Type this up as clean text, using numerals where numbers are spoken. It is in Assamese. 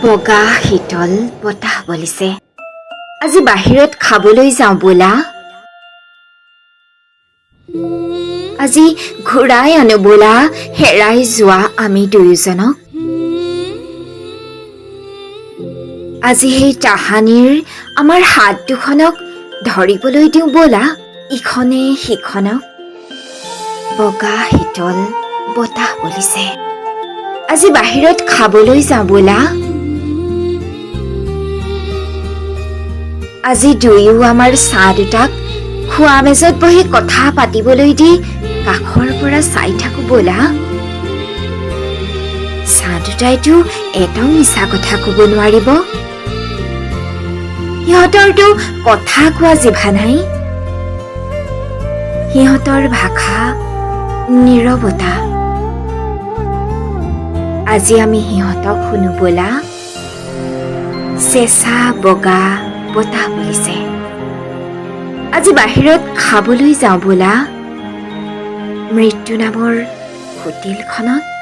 বগা শীতল বতাহ বলিছে। আজি বাহিৰত খাবলৈ যাওঁ ব'লা। আজি ঘূৰাই আনো ব'লা হেৰাই যোৱা আমি দুয়োজনক। আজি সেই তাহানিৰ আমাৰ হাত দুখনক ধৰিবলৈ দিওঁ ব'লা ইখনে সিখনক। বগা শীতল বতাহ বলিছে। আজি বাহিৰত খাবলৈ যাওঁ ব'লা। আজি দুয়ো আমাৰ চাহ দুটাক খোৱা মেজত বহি কথা পাতিবলৈ দি কাষৰ পৰা চাই থাকো ব'লা। চাহ দুটাইতো এটাও মিছা কথা ক'ব নোৱাৰিব। সিহঁতৰতো কথা কোৱা জিভা নাই। সিহঁতৰ ভাষা নীৰৱতা। আজি আমি সিহঁতক শুনো ব'লা। চেঁচা বগা বতাহ বলিছে। আজি বাহিৰত খাবলৈ যাওঁ ব'লা। মৃত্যু নামৰ হোটেলখনত।